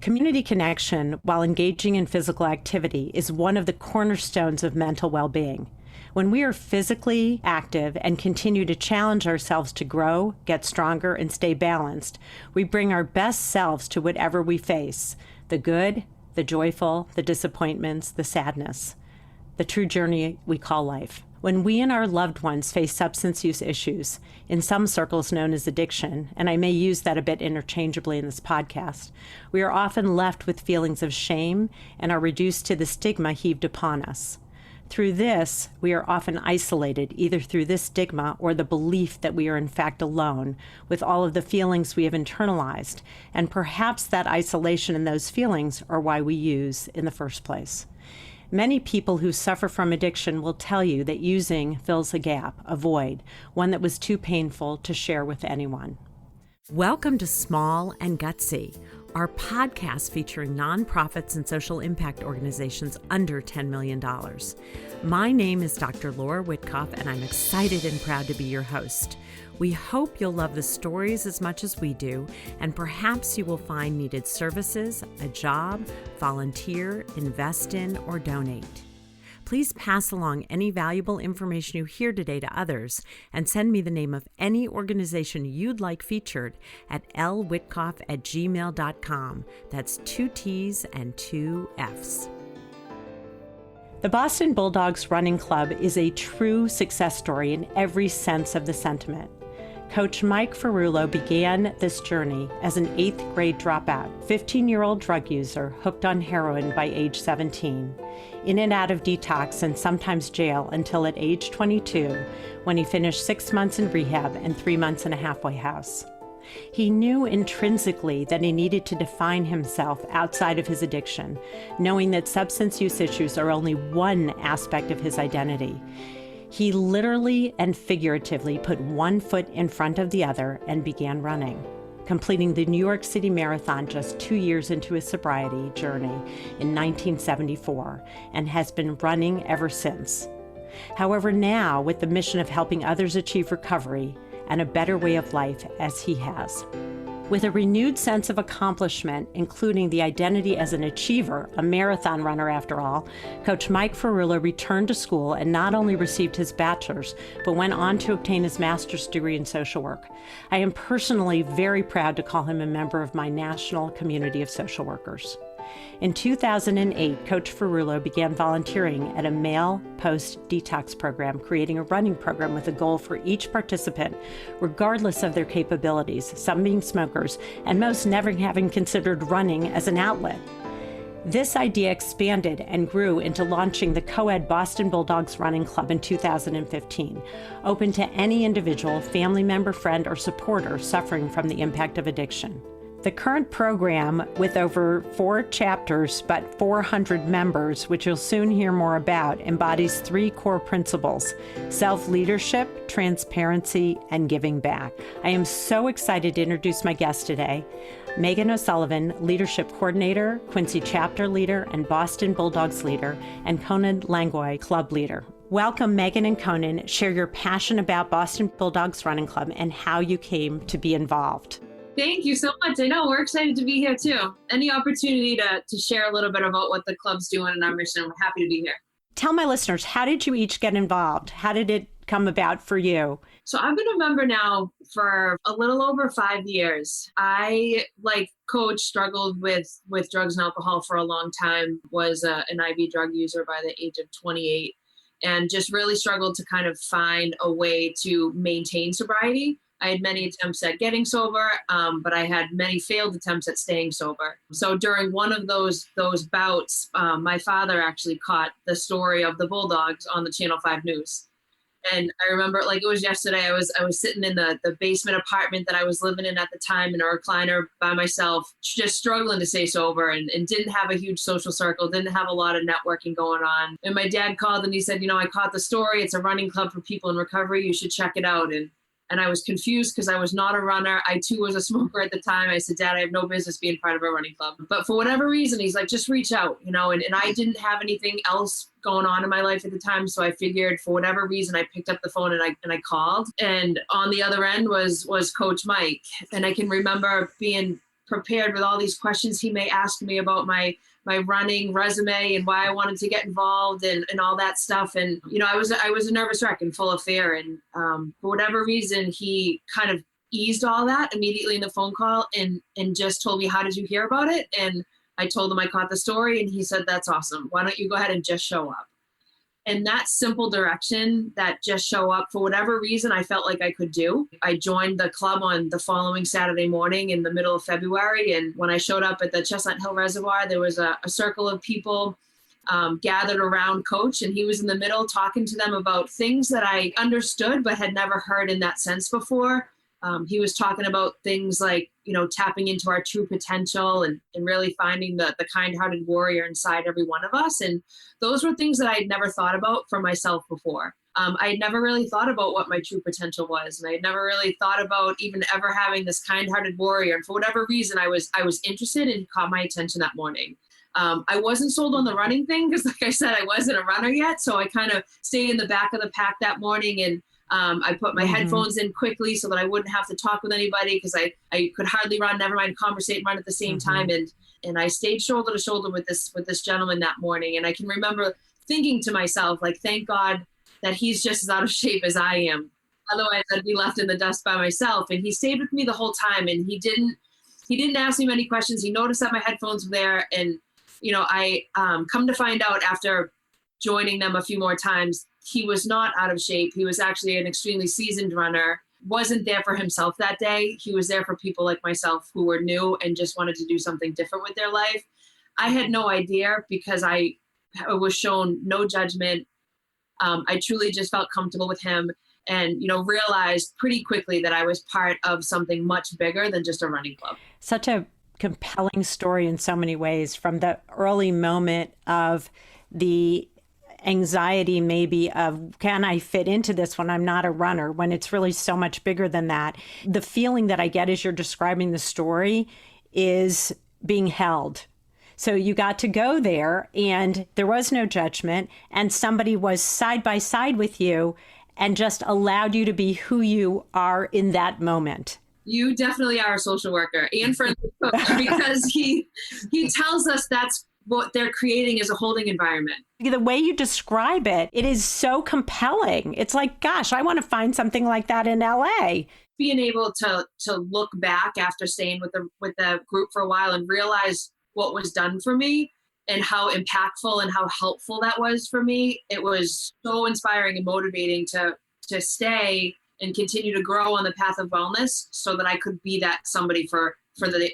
Community connection while engaging in physical activity is one of the cornerstones of mental well-being. When we are physically active and continue to challenge ourselves to grow, get stronger, and stay balanced, we bring our best selves to whatever we face, the good, the joyful, the disappointments, the sadness, the true journey we call life. When we and our loved ones face substance use issues, in some circles known as addiction, and I may use that a bit interchangeably in this podcast, we are often left with feelings of shame and are reduced to the stigma heaped upon us. Through this, we are often isolated, either through this stigma or the belief that we are in fact alone with all of the feelings we have internalized, and perhaps that isolation and those feelings are why we use in the first place. Many people who suffer from addiction will tell you that using fills a gap, a void, one that was too painful to share with anyone. Welcome to Small and Gutsy, our podcast featuring nonprofits and social impact organizations under $10 million. My name is Dr. Laura Witkoff, and I'm excited and proud to be your host. We hope you'll love the stories as much as we do, and perhaps you will find needed services, a job, volunteer, invest in, or donate. Please pass along any valuable information you hear today to others, and send me the name of any organization you'd like featured at lwitkoff@gmail.com. That's 2 T's and 2 F's. The Boston Bulldogs Running Club is a true success story in every sense of the sentiment. Coach Mike Ferullo began this journey as an 8th grade dropout, 15-year-old drug user hooked on heroin by age 17, in and out of detox and sometimes jail until at age 22, when he finished 6 months in rehab and 3 months in a halfway house. He knew intrinsically that he needed to define himself outside of his addiction, knowing that substance use issues are only one aspect of his identity. He literally and figuratively put one foot in front of the other and began running, completing the New York City Marathon just 2 years into his sobriety journey in 1974, and has been running ever since. However, now, with the mission of helping others achieve recovery and a better way of life as he has. With a renewed sense of accomplishment, including the identity as an achiever, a marathon runner after all, Coach Mike Ferullo returned to school and not only received his bachelor's, but went on to obtain his master's degree in social work. I am personally very proud to call him a member of my national community of social workers. In 2008, Coach Farullo began volunteering at a male post-detox program, creating a running program with a goal for each participant, regardless of their capabilities, some being smokers, and most never having considered running as an outlet. This idea expanded and grew into launching the co-ed Boston Bulldogs Running Club in 2015, open to any individual, family member, friend, or supporter suffering from the impact of addiction. The current program, with over 4 chapters but 400 members, which you'll soon hear more about, embodies 3 core principles: self-leadership, transparency, and giving back. I am so excited to introduce my guest today, Megan O'Sullivan, Leadership Coordinator, Quincy Chapter Leader, and Boston Bulldogs Leader, and Conan Langoy, Club Leader. Welcome, Megan and Conan. Share your passion about Boston Bulldogs Running Club and how you came to be involved. Thank you so much. I know we're excited to be here too. Any opportunity to share a little bit about what the club's doing and our mission, we're happy to be here. Tell my listeners, how did you each get involved? How did it come about for you? So I've been a member now for a little over 5 years. I, like Coach, struggled with drugs and alcohol for a long time, was an IV drug user by the age of 28, and just really struggled to kind of find a way to maintain sobriety. I had many attempts at getting sober, but I had many failed attempts at staying sober. So during one of those bouts, my father actually caught the story of the Bulldogs on the Channel 5 News. And I remember like it was yesterday, I was sitting in the basement apartment that I was living in at the time in a recliner by myself, just struggling to stay sober and didn't have a huge social circle, didn't have a lot of networking going on. And my dad called and he said, I caught the story. It's a running club for people in recovery. You should check it out. And I was confused because I was not a runner. I too was a smoker at the time. I said, Dad, I have no business being part of a running club. But for whatever reason, he's like, just reach out, and I didn't have anything else going on in my life at the time. So I figured for whatever reason, I picked up the phone and I called. And on the other end was Coach Mike. And I can remember being prepared with all these questions he may ask me about my running resume and why I wanted to get involved and all that stuff. And, I was a nervous wreck and full of fear. And for whatever reason, he kind of eased all that immediately in the phone call and just told me, how did you hear about it? And I told him I caught the story, and he said, that's awesome. Why don't you go ahead and just show up? And that simple direction, that just show up, for whatever reason, I felt like I could do. I joined the club on the following Saturday morning in the middle of February. And when I showed up at the Chestnut Hill Reservoir, there was a circle of people gathered around Coach, and he was in the middle talking to them about things that I understood but had never heard in that sense before. He was talking about things like, tapping into our true potential and really finding the kind-hearted warrior inside every one of us. And those were things that I had never thought about for myself before. I had never really thought about what my true potential was. And I had never really thought about even ever having this kind-hearted warrior. And for whatever reason, I was interested, and caught my attention that morning. I wasn't sold on the running thing because, like I said, I wasn't a runner yet. So I kind of stayed in the back of the pack that morning, and I put my headphones in quickly so that I wouldn't have to talk with anybody, because I could hardly run, never mind conversate and run at the same time. And I stayed shoulder to shoulder with this gentleman that morning. And I can remember thinking to myself, like, thank God that he's just as out of shape as I am. Otherwise, I'd be left in the dust by myself. And he stayed with me the whole time. And he didn't ask me many questions. He noticed that my headphones were there. And, I come to find out after joining them a few more times, he was not out of shape. He was actually an extremely seasoned runner, wasn't there for himself that day. He was there for people like myself who were new and just wanted to do something different with their life. I had no idea, because I was shown no judgment. I truly just felt comfortable with him, and, realized pretty quickly that I was part of something much bigger than just a running club. Such a compelling story in so many ways, from the early moment of the anxiety maybe of, can I fit into this when I'm not a runner, when it's really so much bigger than that. The feeling that I get as you're describing the story is being held. So you got to go there, and there was no judgment, and somebody was side by side with you and just allowed you to be who you are in that moment. You definitely are a social worker and friend coach, because he tells us that's what they're creating is a holding environment. The way you describe it, it is so compelling. It's like, gosh, I want to find something like that in LA. Being able to look back after staying with the group for a while and realize what was done for me and how impactful and how helpful that was for me, it was so inspiring and motivating to stay and continue to grow on the path of wellness, so that I could be that somebody for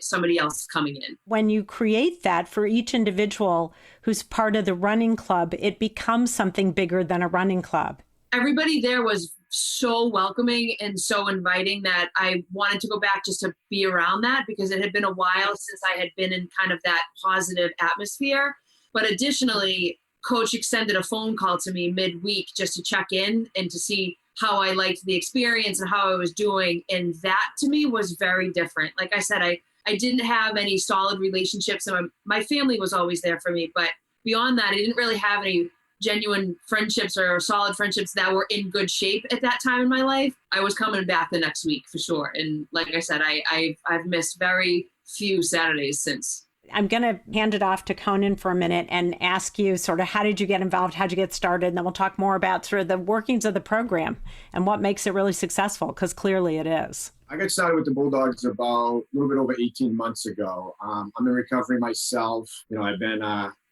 somebody else coming in. When you create that for each individual who's part of the running club, it becomes something bigger than a running club. Everybody there was so welcoming and so inviting that I wanted to go back just to be around that, because it had been a while since I had been in kind of that positive atmosphere. But additionally, Coach extended a phone call to me midweek just to check in and to see how I liked the experience and how I was doing. And that to me was very different. Like I said, I didn't have any solid relationships, and my family was always there for me. But beyond that, I didn't really have any genuine friendships or solid friendships that were in good shape at that time in my life. I was coming back the next week for sure. And like I said, I've missed very few Saturdays since. I'm going to hand it off to Conan for a minute and ask you sort of, how did you get involved? How'd you get started? And then we'll talk more about sort of the workings of the program and what makes it really successful, because clearly it is. I got started with the Bulldogs about a little bit over 18 months ago. I'm in recovery myself. I've been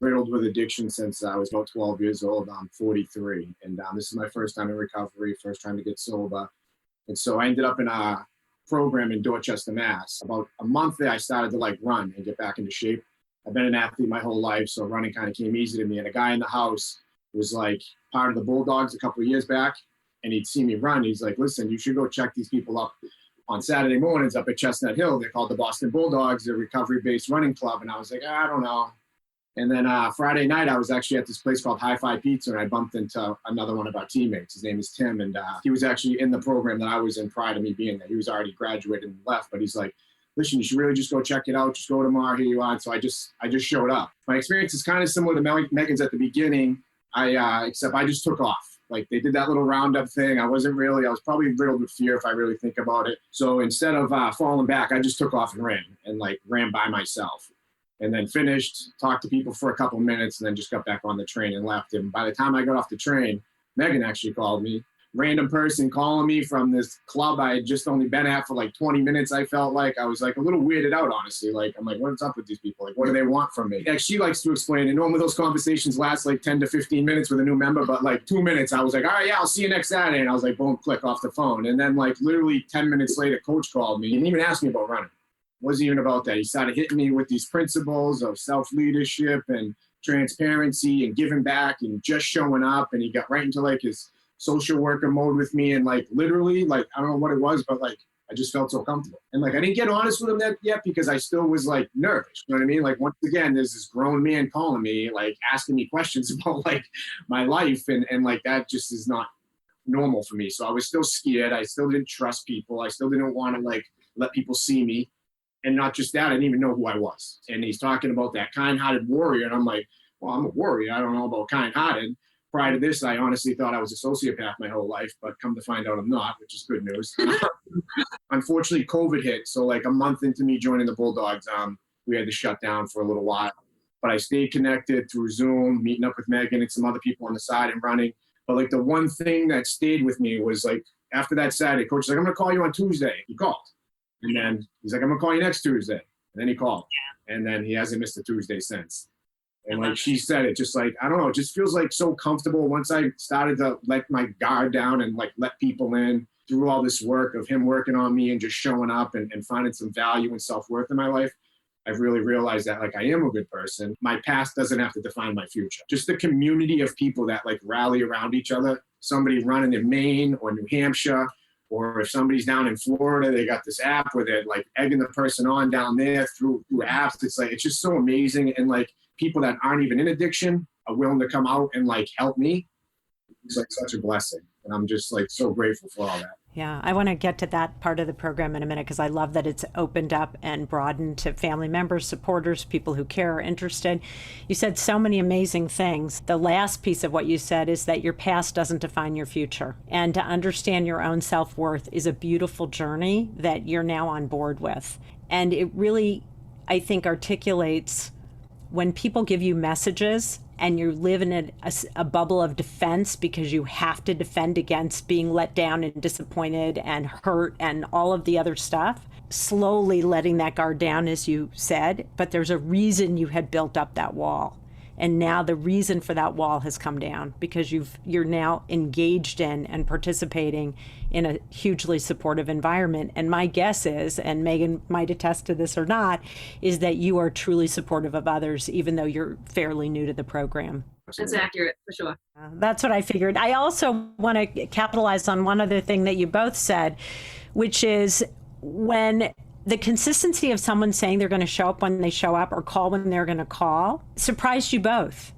riddled with addiction since I was about 12 years old. I'm 43. And this is my first time in recovery, first time to get sober. And so I ended up in a program in Dorchester, Mass. About a month there, I started to run and get back into shape. I've been an athlete my whole life, so running kind of came easy to me. And a guy in the house was part of the Bulldogs a couple of years back, and he'd see me run. He's like, listen, you should go check these people up on Saturday mornings up at Chestnut Hill. They're called the Boston Bulldogs. They're a recovery-based running club. And I was like, I don't know. And then Friday night, I was actually at this place called Hi-Fi Pizza, and I bumped into another one of our teammates. His name is Tim, and he was actually in the program that I was in prior to me being there. He was already graduated and left, but he's like, listen, you should really just go check it out. Just go tomorrow, here you are. And so I just showed up. My experience is kind of similar to Megan's at the beginning, except I just took off. Like they did that little roundup thing. I was probably riddled with fear if I really think about it. So instead of falling back, I just took off and ran by myself. And then finished, talked to people for a couple minutes, and then just got back on the train and left. And by the time I got off the train, Megan actually called me. Random person calling me from this club I had just only been at for like 20 minutes. I felt like I was like a little weirded out, honestly. Like, I'm like, what's up with these people? Like, what do they want from me? Like, she likes to explain. And normally those conversations last like 10 to 15 minutes with a new member, but like 2 minutes, I was like, all right, yeah, I'll see you next Saturday. And I was like, boom, click off the phone. And then like literally 10 minutes later, coach called me and even asked me about running. Wasn't even about that. He started hitting me with these principles of self-leadership and transparency and giving back and just showing up. And he got right into like his social worker mode with me. And like, literally, like, I don't know what it was, but like, I just felt so comfortable. And like, I didn't get honest with him yet because I still was like nervous. You know what I mean? Like, once again, there's this grown man calling me, like asking me questions about like my life. And like, that just is not normal for me. So I was still scared. I still didn't trust people. I still didn't want to like let people see me. And not just that, I didn't even know who I was. And he's talking about that kind-hearted warrior. And I'm like, well, I'm a warrior. I don't know about kind-hearted. Prior to this, I honestly thought I was a sociopath my whole life, but come to find out I'm not, which is good news. Unfortunately, COVID hit. So like a month into me joining the Bulldogs, we had to shut down for a little while. But I stayed connected through Zoom, meeting up with Megan and some other people on the side and running. But like the one thing that stayed with me was like, after that Saturday, coach was like, I'm going to call you on Tuesday. He called. And then he's like, I'm going to call you next Tuesday. And then he called. And then he hasn't missed a Tuesday since. And like she said, it just like, I don't know, it just feels like so comfortable once I started to let my guard down and like let people in through all this work of him working on me and just showing up and finding some value and self-worth in my life. I've really realized that like I am a good person. My past doesn't have to define my future. Just the community of people that like rally around each other. Somebody running in Maine or New Hampshire, or if somebody's down in Florida, they got this app where they're like egging the person on down there through apps. It's like, it's just so amazing. And like people that aren't even in addiction are willing to come out and like help me. It's like such a blessing. And I'm just like so grateful for all that. Yeah, I want to get to that part of the program in a minute because I love that it's opened up and broadened to family members, supporters, people who care or interested. You said so many amazing things. The last piece of what you said is that your past doesn't define your future. And to understand your own self-worth is a beautiful journey that you're now on board with. And it really, I think, articulates when people give you messages and you live in a bubble of defense because you have to defend against being let down and disappointed and hurt and all of the other stuff, slowly letting that guard down, as you said, but there's a reason you had built up that wall. And now the reason for that wall has come down because you're now engaged in and participating in a hugely supportive environment. And my guess is, and Megan might attest to this or not, is that you are truly supportive of others, even though you're fairly new to the program. That's accurate, for sure. That's what I figured. I also want to capitalize on one other thing that you both said, which is when the consistency of someone saying they're going to show up when they show up or call when they're going to call surprised you both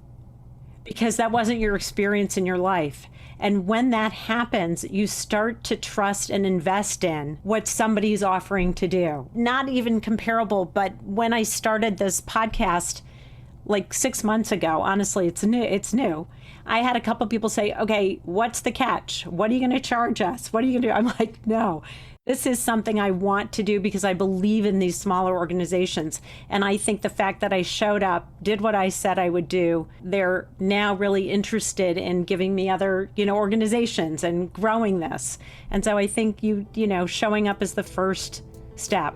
because that wasn't your experience in your life. And when that happens, you start to trust and invest in what somebody's offering to do. Not even comparable, but when I started this podcast like 6 months ago, honestly, it's new. I had a couple people say, okay, what's the catch? What are you going to charge us? What are you going to do? I'm like, no. This is something I want to do because I believe in these smaller organizations. And I think the fact that I showed up, did what I said I would do, they're now really interested in giving me other, organizations and growing this. And so I think showing up is the first step.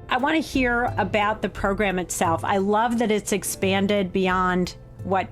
I want to hear about the program itself. I love that it's expanded beyond what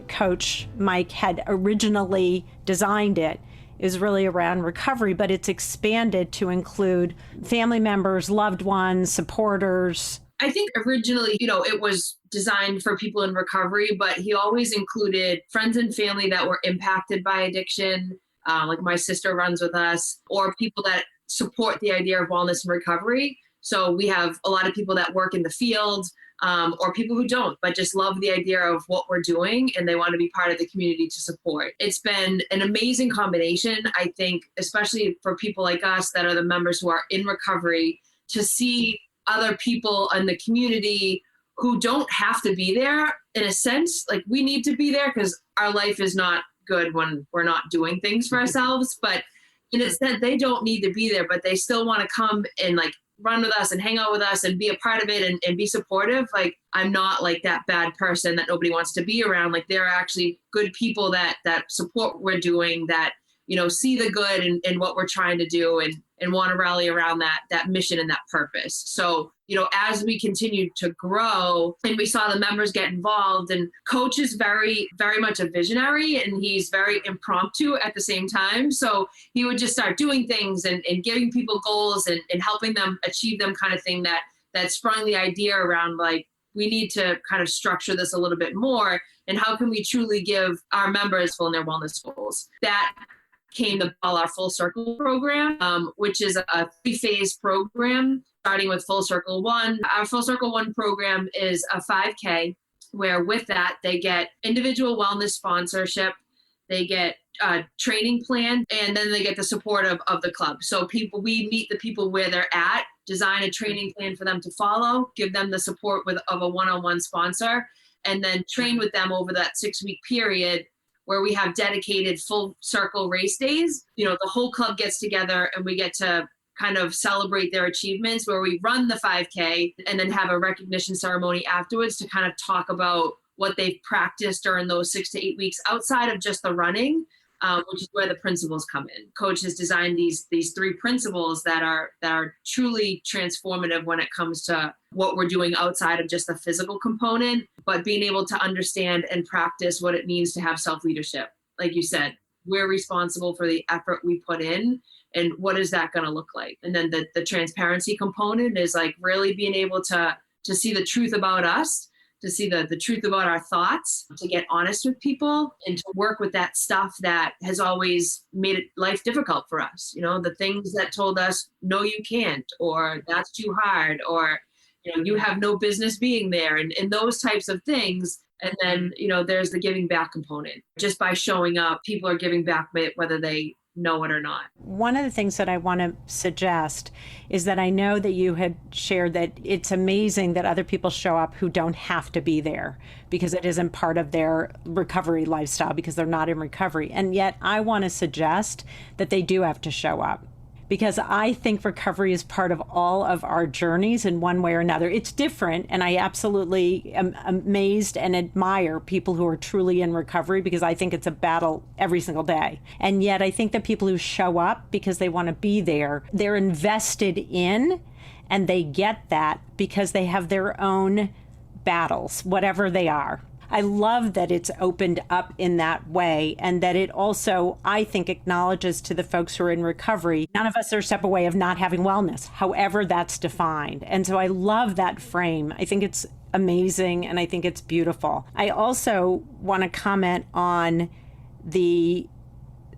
Coach Mike had originally designed it. Is really around recovery, but it's expanded to include family members, loved ones, supporters. I think originally, it was designed for people in recovery, but he always included friends and family that were impacted by addiction. Like my sister runs with us, or people that support the idea of wellness and recovery. So we have a lot of people that work in the field, or people who don't, but just love the idea of what we're doing and they want to be part of the community to support. It's been an amazing combination, I think, especially for people like us that are the members who are in recovery, to see other people in the community who don't have to be there. In a sense, like we need to be there because our life is not good when we're not doing things for ourselves. But in a sense, they don't need to be there, but they still want to come and like run with us and hang out with us and be a part of it and be supportive. Like, I'm not like that bad person that nobody wants to be around. Like, there are actually good people that support what we're doing, that, you know, see the good in what we're trying to do and want to rally around that mission and that purpose. So, you know, as we continued to grow and we saw the members get involved, and Coach is very, very much a visionary, and he's very impromptu at the same time. So he would just start doing things and giving people goals and helping them achieve them, kind of thing that sprung the idea around, like, we need to kind of structure this a little bit more. And how can we truly give our members full in their wellness goals? That came to call our Full Circle program, which is a 3-phase program, starting with Full Circle 1. Our Full Circle 1 program is a 5K, where with that, they get individual wellness sponsorship, they get a training plan, and then they get the support of the club. So we meet the people where they're at, design a training plan for them to follow, give them the support of a one-on-one sponsor, and then train with them over that 6-week period, where we have dedicated Full Circle race days. You know, the whole club gets together and we get to kind of celebrate their achievements, where we run the 5K and then have a recognition ceremony afterwards to kind of talk about what they've practiced during those 6 to 8 weeks outside of just the running, which is where the principles come in. Coach has designed these 3 principles that are truly transformative when it comes to what we're doing outside of just the physical component, but being able to understand and practice what it means to have self-leadership. Like you said, we're responsible for the effort we put in, and what is that going to look like? And then the transparency component is like really being able to see the truth about us, to see the truth about our thoughts, to get honest with people, and to work with that stuff that has always made life difficult for us. You know, the things that told us, no, you can't, or that's too hard, or, you know, you have no business being there, and those types of things. And then, you know, there's the giving back component. Just by showing up, people are giving back whether they know it or not. One of the things that I want to suggest is that I know that you had shared that it's amazing that other people show up who don't have to be there because it isn't part of their recovery lifestyle, because they're not in recovery. And yet I want to suggest that they do have to show up, because I think recovery is part of all of our journeys in one way or another. It's different, and I absolutely am amazed and admire people who are truly in recovery, because I think it's a battle every single day. And yet I think that people who show up because they want to be there, they're invested in, and they get that because they have their own battles, whatever they are. I love that it's opened up in that way, and that it also, I think, acknowledges to the folks who are in recovery, none of us are a step away of not having wellness, however that's defined. And so I love that frame. I think it's amazing, and I think it's beautiful. I also want to comment on the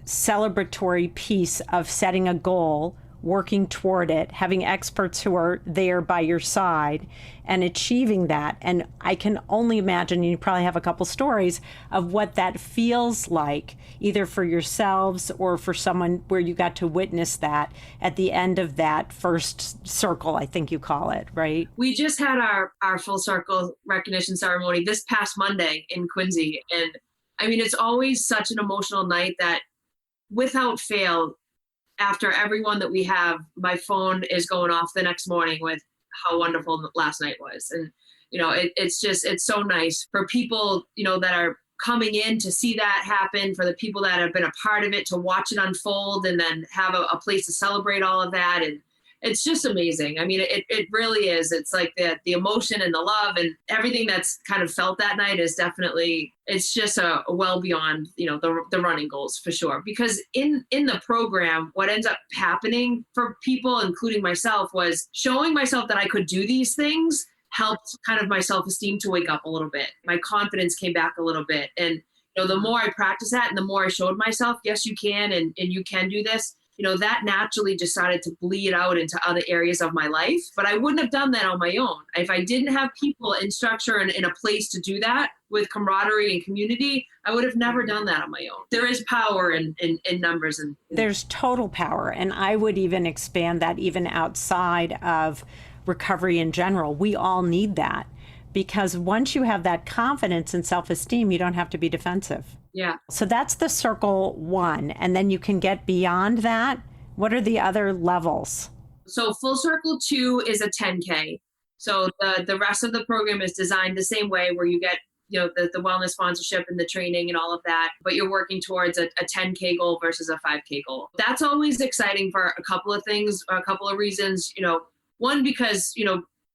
celebratory piece of setting a goal, working toward it, having experts who are there by your side and achieving that. And I can only imagine, you probably have a couple stories of what that feels like, either for yourselves or for someone where you got to witness that at the end of that first circle, I think you call it, right? We just had our Full Circle recognition ceremony this past Monday in Quincy. And I mean, it's always such an emotional night that without fail, after everyone that we have, my phone is going off the next morning with how wonderful last night was. And, you know, it's so nice for people, you know, that are coming in to see that happen, for the people that have been a part of it to watch it unfold and then have a place to celebrate all of that. And it's just amazing. I mean, it really is. It's like the emotion and the love and everything that's kind of felt that night is definitely, it's just a well beyond, you know, the running goals for sure. Because in the program, what ends up happening for people, including myself, was showing myself that I could do these things helped kind of my self-esteem to wake up a little bit. My confidence came back a little bit. And, you know, the more I practiced that and the more I showed myself, yes, you can, and you can do this, you know, that naturally just started to bleed out into other areas of my life. But I wouldn't have done that on my own. If I didn't have people in structure and in a place to do that with camaraderie and community, I would have never done that on my own. There is power in numbers. And there's total power. And I would even expand that even outside of recovery in general. We all need that. because once you have that confidence and self-esteem, you don't have to be defensive. Yeah. So that's the circle 1. And then you can get beyond that. What are the other levels? So full circle 2 is a 10K. So the rest of the program is designed the same way, where you get, the wellness sponsorship and the training and all of that, but you're working towards a 10K goal versus a 5K goal. That's always exciting for a couple of things, a couple of reasons. One, because,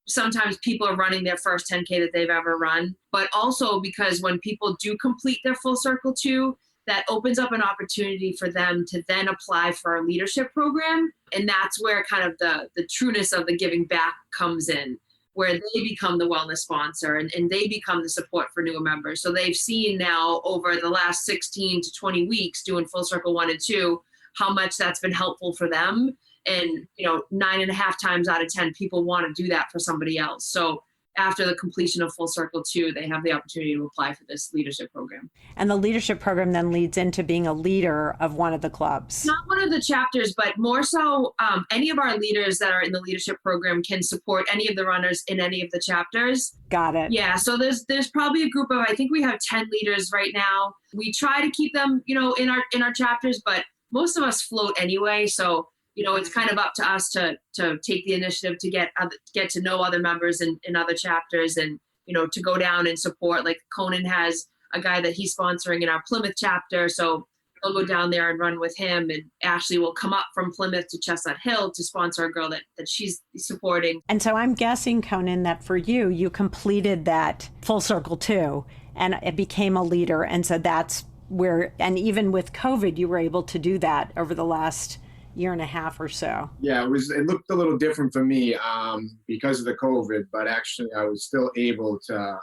sometimes people are running their first 10K that they've ever run, but also because when people do complete their full circle 2, that opens up an opportunity for them to then apply for our leadership program. And that's where kind of the trueness of the giving back comes in, where they become the wellness sponsor and they become the support for newer members. So they've seen now over the last 16 to 20 weeks doing full circle 1 and 2, how much that's been helpful for them. And, 9.5 times out of 10, people want to do that for somebody else. So after the completion of full circle 2, they have the opportunity to apply for this leadership program. And the leadership program then leads into being a leader of one of the clubs. Not one of the chapters, but more so any of our leaders that are in the leadership program can support any of the runners in any of the chapters. Got it. Yeah, so there's probably a group of, I think we have 10 leaders right now. We try to keep them, in our chapters, but most of us float anyway. So it's kind of up to us to take the initiative to get to know other members in other chapters and, to go down and support. Like Conan has a guy that he's sponsoring in our Plymouth chapter. So they'll go down there and run with him. And Ashley will come up from Plymouth to Chestnut Hill to sponsor a girl that she's supporting. And so I'm guessing, Conan, that for you completed that full circle 2 and it became a leader. And so that's where, and even with COVID, you were able to do that over the last year and a half or so. Yeah, it looked a little different for me because of the COVID, but actually I was still able to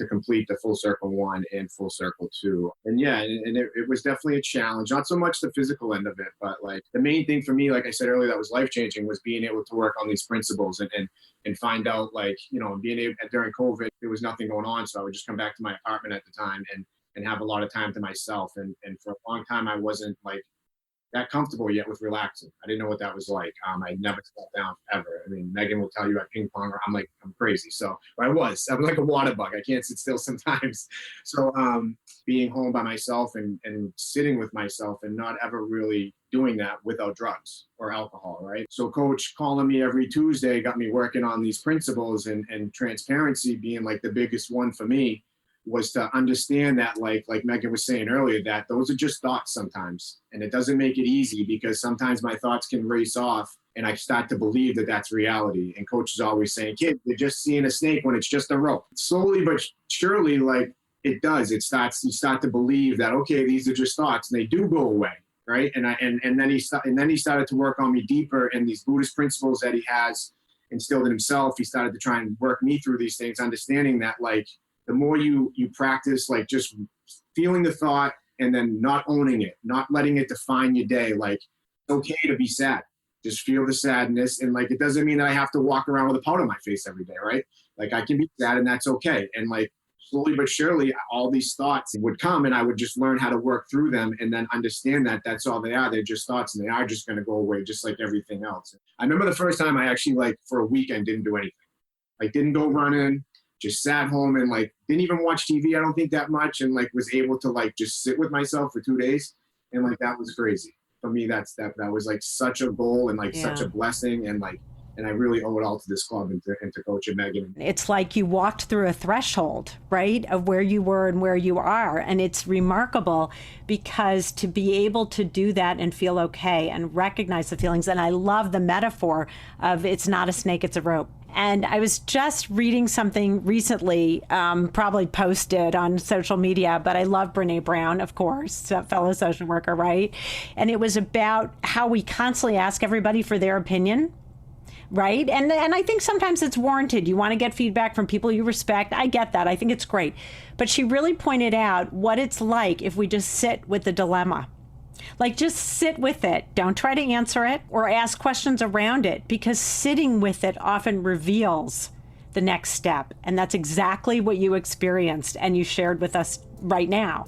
complete the full circle 1 and full circle 2. And yeah, and it was definitely a challenge, not so much the physical end of it, but like the main thing for me, like I said earlier, that was life-changing was being able to work on these principles and find out, like, being able, during COVID, there was nothing going on. So I would just come back to my apartment at the time and have a lot of time to myself. And for a long time, I wasn't like that comfortable yet with relaxing. I didn't know what that was like. I never sat down ever. I mean, Megan will tell you at ping pong, I'm crazy. So I'm like a water bug. I can't sit still sometimes. So being home by myself and sitting with myself and not ever really doing that without drugs or alcohol, right? So coach calling me every Tuesday got me working on these principles and transparency being like the biggest one for me. Was to understand that, like Megan was saying earlier, that those are just thoughts sometimes. And it doesn't make it easy because sometimes my thoughts can race off and I start to believe that that's reality. And coach is always saying, kid, you're just seeing a snake when it's just a rope. Slowly but surely, like it does, you start to believe that, okay, these are just thoughts and they do go away. Right. And then he started to work on me deeper in these Buddhist principles that he has instilled in himself. He started to try and work me through these things, understanding that, like, the more you practice, like just feeling the thought and then not owning it, not letting it define your day. Like, it's okay to be sad. Just feel the sadness. And like, it doesn't mean that I have to walk around with a pout on my face every day, right? Like I can be sad and that's okay. And like slowly but surely, all these thoughts would come and I would just learn how to work through them and then understand that that's all they are. They're just thoughts and they are just going to go away just like everything else. I remember the first time I actually, like, for a weekend didn't do anything. Like didn't go running. Just sat home and like didn't even watch TV, I don't think that much, and like was able to like just sit with myself for 2 days. And like that was crazy. For me, that was like such a goal and like such a blessing, and I really owe it all to this club and to Coach and Megan. It's like you walked through a threshold, right, of where you were and where you are. And it's remarkable because to be able to do that and feel okay and recognize the feelings. And I love the metaphor of it's not a snake, it's a rope. And I was just reading something recently, probably posted on social media, but I love Brene Brown, of course, a fellow social worker, right? And it was about how we constantly ask everybody for their opinion, right? And I think sometimes it's warranted. You want to get feedback from people you respect. I get that. I think it's great. But she really pointed out what it's like if we just sit with the dilemma. Like, just sit with it. Don't try to answer it or ask questions around it, because sitting with it often reveals the next step. And that's exactly what you experienced and you shared with us right now.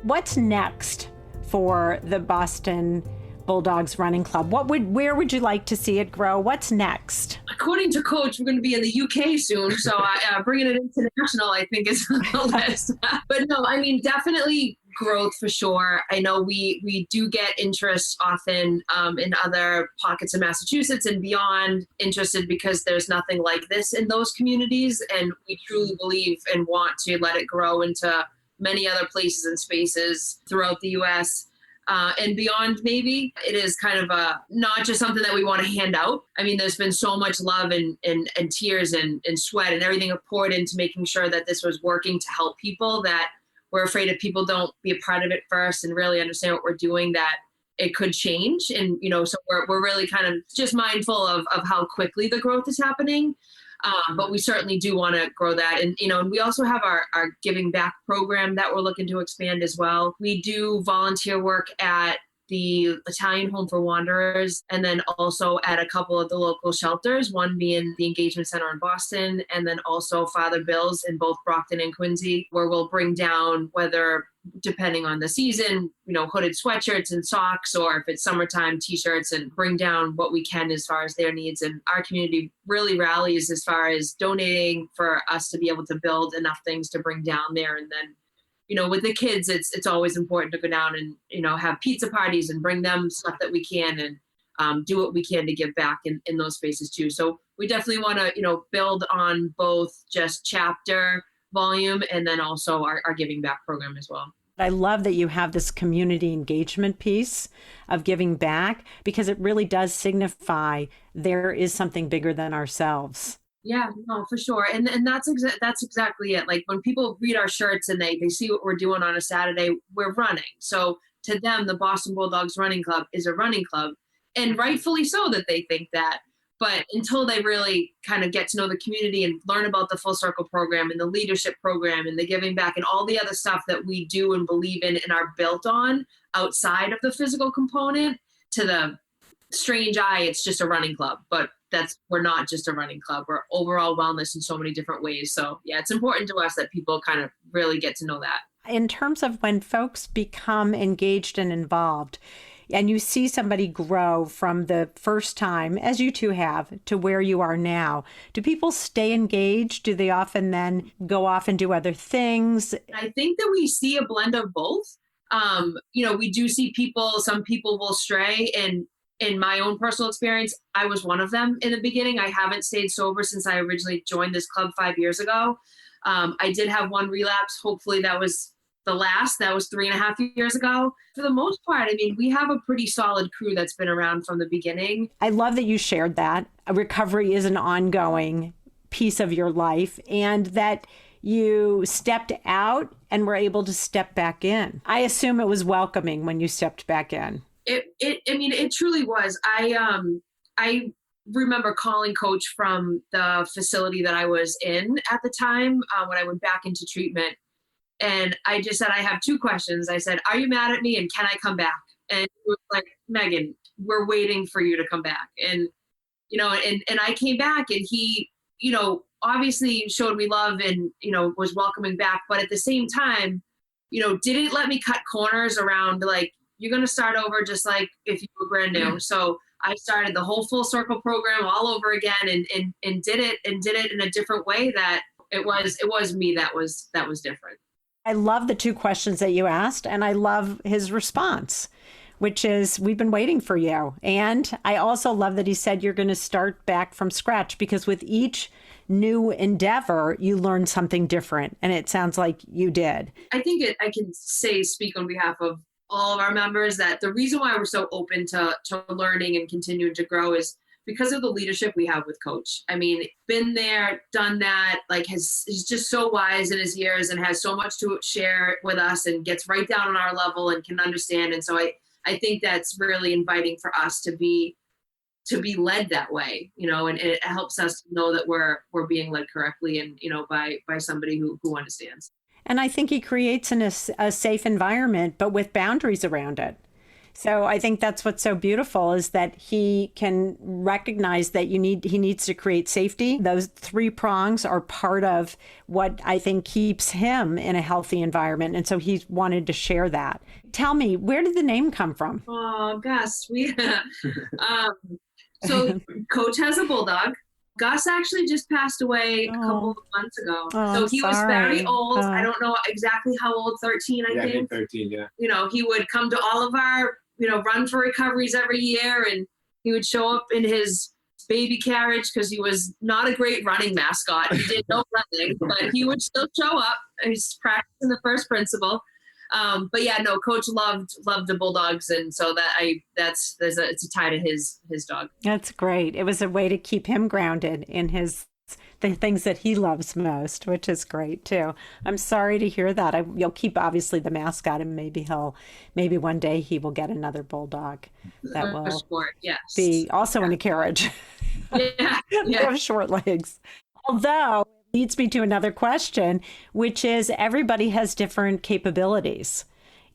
What's next for the Boston Bulldogs Running Club? Where would you like to see it grow? What's next? According to Coach, we're going to be in the UK soon, so bringing it international, I think, is on the list. But no, I mean, definitely growth for sure. I know we do get interest often in other pockets of Massachusetts and beyond, interested because there's nothing like this in those communities, and we truly believe and want to let it grow into many other places and spaces throughout the U.S. And beyond. Maybe it is kind of not just something that we want to hand out. I mean, there's been so much love and tears and sweat and everything poured into making sure that this was working to help people, that we're afraid if people don't be a part of it first and really understand what we're doing, that it could change. And, so we're really kind of just mindful of how quickly the growth is happening. But we certainly do want to grow that. And, and we also have our giving back program that we're looking to expand as well. We do volunteer work at the Italian Home for Wanderers, and then also at a couple of the local shelters, one being the Engagement Center in Boston, and then also Father Bill's in both Brockton and Quincy, where we'll bring down, whether depending on the season, hooded sweatshirts and socks, or if it's summertime, t-shirts, and bring down what we can as far as their needs. And our community really rallies as far as donating for us to be able to build enough things to bring down there. And then, with the kids, it's always important to go down and, have pizza parties and bring them stuff that we can, and do what we can to give back in those spaces too. So we definitely want to, build on both just chapter volume and then also our giving back program as well. I love that you have this community engagement piece of giving back, because it really does signify there is something bigger than ourselves. Yeah, no, for sure. And that's exactly it. Like when people read our shirts and they see what we're doing on a Saturday, we're running. So to them, the Boston Bulldogs Running Club is a running club, and rightfully so that they think that. But until they really kind of get to know the community and learn about the Full Circle program and the leadership program and the giving back and all the other stuff that we do and believe in and are built on outside of the physical component, to the strange eye, it's just a running club. But we're not just a running club. We're overall wellness in so many different ways. So yeah, it's important to us that people kind of really get to know that. In terms of when folks become engaged and involved, and you see somebody grow from the first time, as you two have, to where you are now, do people stay engaged? Do they often then go off and do other things? I think that we see a blend of both. We do see some people will stray, and in my own personal experience, I was one of them in the beginning. I haven't stayed sober since I originally joined this club 5 years ago. I did have one relapse. Hopefully that was the last. That was 3.5 years ago. For the most part, I mean, we have a pretty solid crew that's been around from the beginning. I love that you shared that. Recovery is an ongoing piece of your life, and that you stepped out and were able to step back in. I assume it was welcoming when you stepped back in. It truly was. I remember calling Coach from the facility that I was in at the time when I went back into treatment. And I just said, I have 2 questions. I said, are you mad at me? And can I come back? And he was like, Megan, we're waiting for you to come back. And, and I came back, and he, obviously showed me love and, was welcoming back. But at the same time, didn't let me cut corners around, like, you're going to start over just like if you were brand new. So I started the whole Full Circle program all over again, and did it in a different way, that it was me that was different. I love the 2 questions that you asked, and I love his response, which is, we've been waiting for you. And I also love that he said you're going to start back from scratch, because with each new endeavor, you learn something different. And it sounds like you did. I think I can speak on behalf of all of our members that the reason why we're so open to learning and continuing to grow is because of the leadership we have with Coach. I mean, been there, done that, like he's just so wise in his years and has so much to share with us, and gets right down on our level and can understand. And so I think that's really inviting for us to be led that way, and it helps us to know that we're being led correctly, and, by somebody who understands. And I think he creates a safe environment, but with boundaries around it. So I think that's what's so beautiful is that he can recognize that he needs to create safety. Those three prongs are part of what I think keeps him in a healthy environment. And so he wanted to share that. Tell me, where did the name come from? Oh, Gus, so Coach has a bulldog. Gus actually just passed away a couple of months ago. So he was very old. I don't know exactly how old, 13, I think. 13, yeah. You know, he would come to all of our, run for recoveries every year, and he would show up in his baby carriage because he was not a great running mascot. He did no running, but he would still show up. He's practicing the first principle. But yeah, no, Coach loved the Bulldogs, and so it's a tie to his dog. That's great. It was a way to keep him grounded in the things that he loves most, which is great too. I'm sorry to hear that. You'll keep obviously the mascot, and maybe one day he will get another bulldog that will be also in a carriage. Yeah, They have short legs. Although leads me to another question, which is everybody has different capabilities.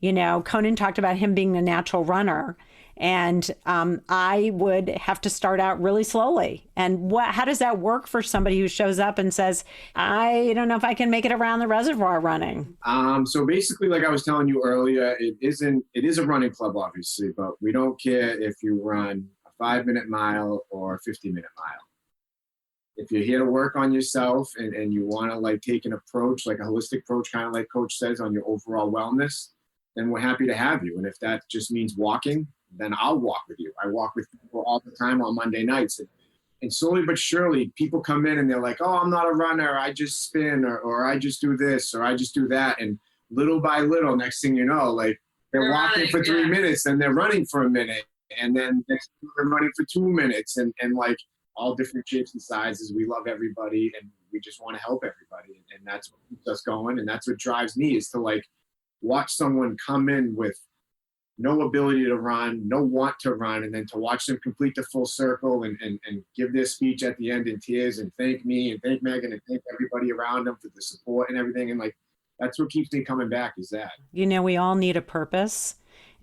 Conan talked about him being a natural runner, and I would have to start out really slowly. And how does that work for somebody who shows up and says, I don't know if I can make it around the reservoir running? So basically, like I was telling you earlier, it is a running club, obviously, but we don't care if you run a 5-minute mile or a 50-minute mile. If you're here to work on yourself and you want to take an approach, like a holistic approach, kind of like Coach says, on your overall wellness, then we're happy to have you. And if that just means walking, then I'll walk with you. I walk with people all the time on Monday nights. And slowly but surely, people come in and they're like, oh, I'm not a runner. I just spin or I just do this or I just do that. And little by little, next thing you know, they're walking for 3 minutes and they're running for a minute. And then next they're running for 2 minutes and all different shapes and sizes. We love everybody and we just want to help everybody. And that's what keeps us going. And that's what drives me is to watch someone come in with no ability to run, no want to run, and then to watch them complete the full circle and give their speech at the end in tears and thank me and thank Megan and thank everybody around them for the support and everything. And that's what keeps me coming back is that. We all need a purpose.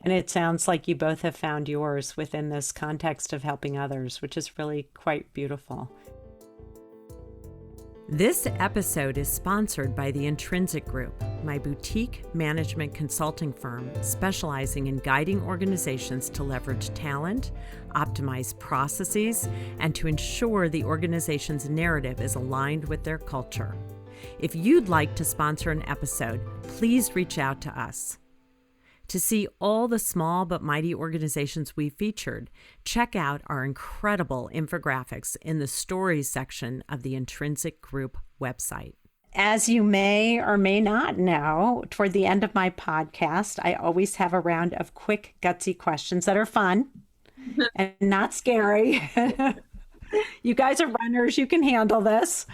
And it sounds like you both have found yours within this context of helping others, which is really quite beautiful. This episode is sponsored by the Intrinsic Group, my boutique management consulting firm specializing in guiding organizations to leverage talent, optimize processes, and to ensure the organization's narrative is aligned with their culture. If you'd like to sponsor an episode, please reach out to us. To see all the small but mighty organizations we featured, check out our incredible infographics in the stories section of the Intrinsic Group website. As you may or may not know, toward the end of my podcast, I always have a round of quick, gutsy questions that are fun and not scary. You guys are runners. You can handle this.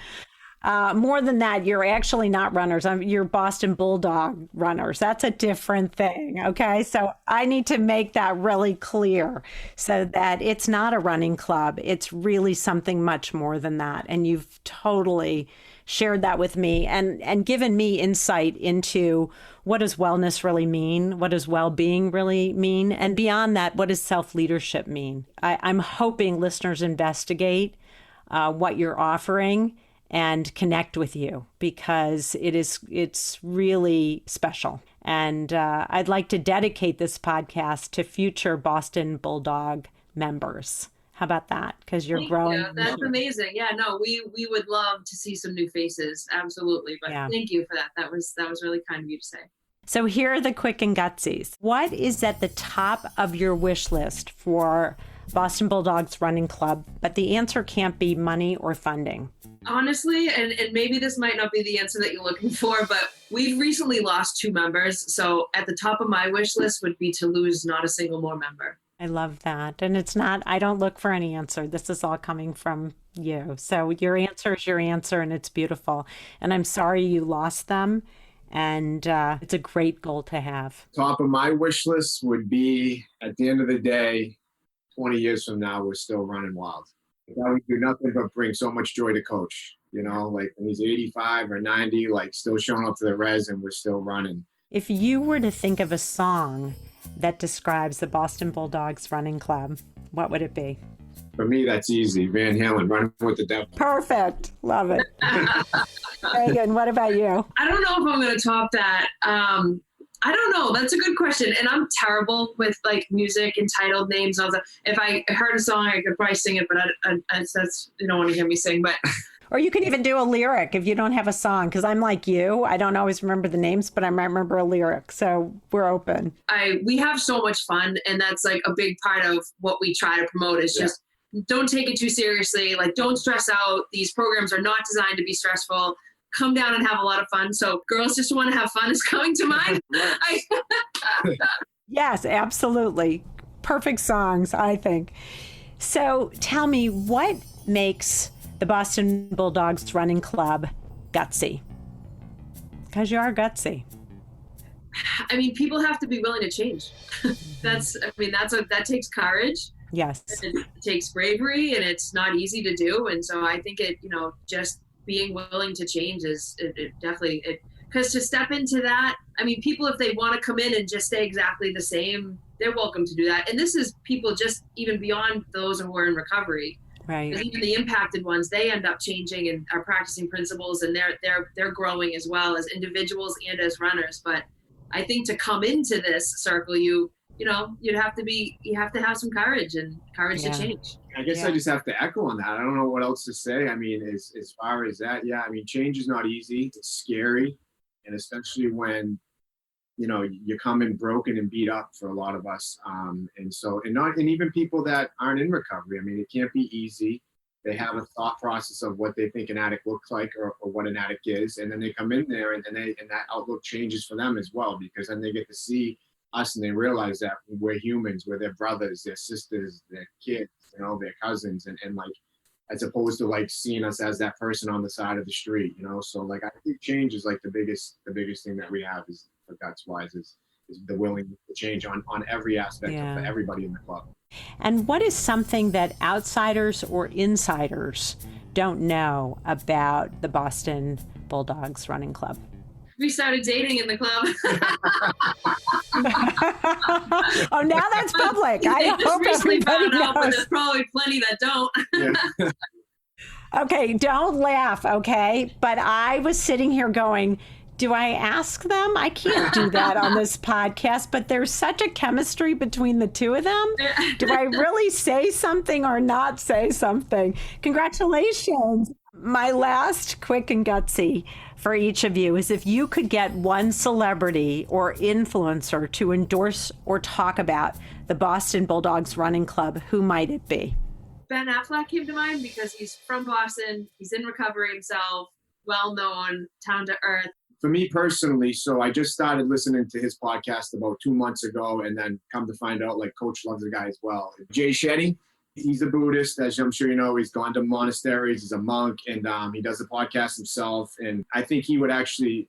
More than that, you're actually not runners. You're Boston Bulldog runners. That's a different thing. Okay. So I need to make that really clear so that it's not a running club. It's really something much more than that. And you've totally shared that with me and given me insight into what does wellness really mean? What does well-being really mean? And beyond that, what does self-leadership mean? I'm hoping listeners investigate what you're offering and connect with you because it's really special. And I'd like to dedicate this podcast to future Boston Bulldog members. How about that? Because you're growing. Yeah, that's amazing. Yeah, no, we would love to see some new faces. Absolutely. But Thank you for that. That was really kind of you to say. So here are the quick and gutsies. What is at the top of your wish list for Boston Bulldogs Running Club? But the answer can't be money or funding. Honestly, and maybe this might not be the answer that you're looking for, but we've recently lost 2 members. So at the top of my wish list would be to lose not a single more member. I love that. And it's not, I don't look for any answer. This is all coming from you. So your answer is your answer and it's beautiful. And I'm sorry you lost them. And it's a great goal to have. Top of my wish list would be at the end of the day, 20 years from now, we're still running wild. That would do nothing but bring so much joy to Coach, when he's 85 or 90, still showing up to the res and we're still running. If you were to think of a song that describes the Boston Bulldogs Running Club, what would it be? For me, that's easy. Van Halen, Running with the Devil. Perfect. Love it. Megan, what about you? I don't know if I'm going to top that. I don't know. That's a good question. And I'm terrible with like music and titled names. If I heard a song, I could probably sing it, but that's, you don't want to hear me sing, but. Or you could even do a lyric if you don't have a song, because I'm like you. I don't always remember the names, but I might remember a lyric. So we're open. We have so much fun. And that's like a big part of what we try to promote is just don't take it too seriously. Like, don't stress out. These programs are not designed to be stressful. Come down and have a lot of fun. So girls just want to have fun is coming to mind. Yes, absolutely. Perfect songs, I think. So tell me, what makes the Boston Bulldogs Running Club gutsy? Because you are gutsy. I mean, people have to be willing to change. That takes courage. Yes. It takes bravery, and it's not easy to do. And so I think just being willing to change is definitely because to step into that, I mean, people, if they want to come in and just stay exactly the same, they're welcome to do that. And this is people just even beyond those who are in recovery. Right. Because even the impacted ones, they end up changing and are practicing principles, and they're growing as well as individuals and as runners. But I think to come into this circle, you have to have some courage and courage to change. I guess I just have to echo on that. I don't know what else to say. I mean, as far as that, change is not easy. It's scary. And especially when, you come in broken and beat up for a lot of us. And even people that aren't in recovery. I mean, it can't be easy. They have a thought process of what they think an addict looks like or what an addict is. And then they come in there and that outlook changes for them as well, because then they get to see us and they realize that we're humans, we're their brothers, their sisters, their kids, their cousins, and like, as opposed to like seeing us as that person on the side of the street, So like, I think change is like the biggest thing that we have is for guts wise is the willingness to change on every aspect of everybody in the club. And what is something that outsiders or insiders don't know about the Boston Bulldogs Running Club? We started dating in the club. Oh, now that's public. I hope everybody knows. But there's probably plenty that don't. Yeah. Okay, don't laugh, okay? But I was sitting here going, do I ask them? I can't do that on this podcast, but there's such a chemistry between the two of them. Do I really say something or not say something? Congratulations. My last quick and gutsy for each of you is if you could get one celebrity or influencer to endorse or talk about the Boston Bulldogs Running Club, who might it be? Ben Affleck came to mind because he's from Boston. He's in recovery himself, well-known, down to earth. For me personally, so I just started listening to his podcast about 2 months ago, and then come to find out, like, Coach loves the guy as well. Jay Shetty, he's a Buddhist, as I'm sure you know. He's gone to monasteries, he's a monk, and he does the podcast himself. And I think he would actually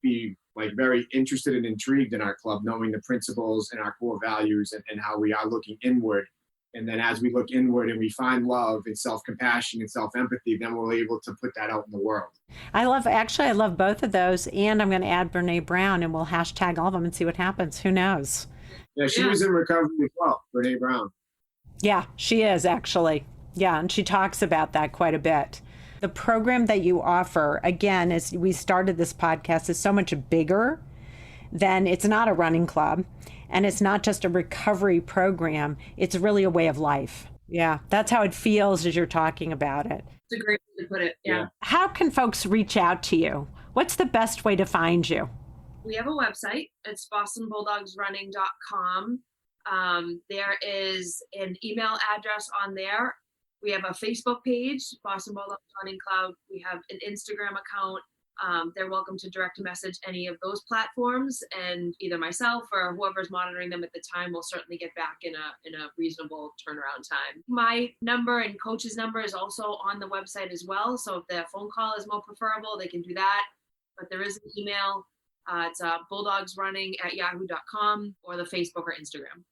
be like very interested and intrigued in our club, knowing the principles and our core values and how we are looking inward. And then as we look inward and we find love and self-compassion and self-empathy, then we're able to put that out in the world. I love both of those. And I'm going to add Brene Brown, and we'll hashtag all of them and see what happens. Who knows? Yeah, she was in recovery as well, Brene Brown. Yeah, she is actually. Yeah, and she talks about that quite a bit. The program that you offer, again, as we started this podcast, is so much bigger than it's not a running club. And it's not just a recovery program. It's really a way of life. Yeah, that's how it feels as you're talking about it. It's a great way to put it, yeah. How can folks reach out to you? What's the best way to find you? We have a website. It's bostonbulldogsrunning.com. There is an email address on there. We have a Facebook page, Boston Bulldogs Running Club. We have an Instagram account. They're welcome to direct message any of those platforms, and either myself or whoever's monitoring them at the time will certainly get back in a reasonable turnaround time. My number and coach's number is also on the website as well. So if the phone call is more preferable, they can do that. But there is an email. It's bulldogsrunning@yahoo.com or the Facebook or Instagram.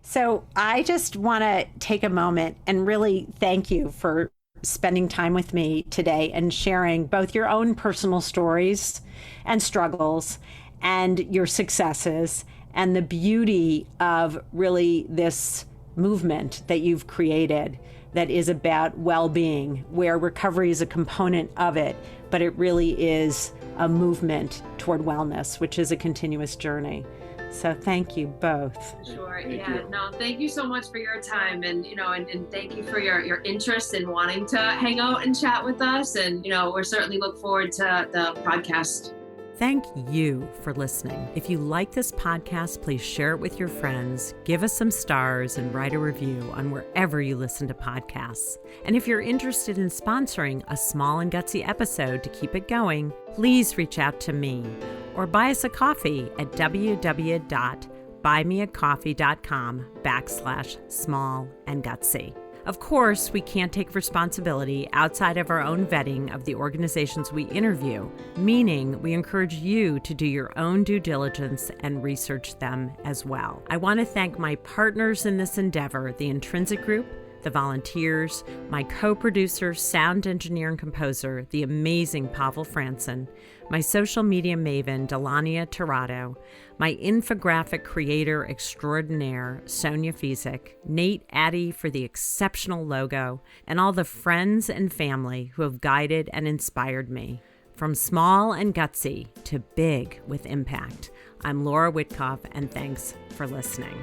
So I just want to take a moment and really thank you for spending time with me today and sharing both your own personal stories and struggles and your successes and the beauty of really this movement that you've created that is about well-being, where recovery is a component of it, but it really is a movement toward wellness, which is a continuous journey. So thank you both. Sure. Thank Yeah. you. No, thank you so much for your time, and and thank you for your interest in wanting to hang out and chat with us. And we're certainly look forward to the podcast. Thank you for listening. If you like this podcast, please share it with your friends, give us some stars, and write a review on wherever you listen to podcasts. And if you're interested in sponsoring a small and gutsy episode to keep it going, please reach out to me or buy us a coffee at www.buymeacoffee.com/small-and-gutsy. Of course, we can't take responsibility outside of our own vetting of the organizations we interview, meaning we encourage you to do your own due diligence and research them as well. I want to thank my partners in this endeavor, the Intrinsic Group, the volunteers, my co-producer, sound engineer, and composer, the amazing Pavel Franson, my social media maven, Delania Tirado, my infographic creator extraordinaire, Sonia Fizek, Nate Addy for the exceptional logo, and all the friends and family who have guided and inspired me. From small and gutsy to big with impact, I'm Laura Witkoff, and thanks for listening.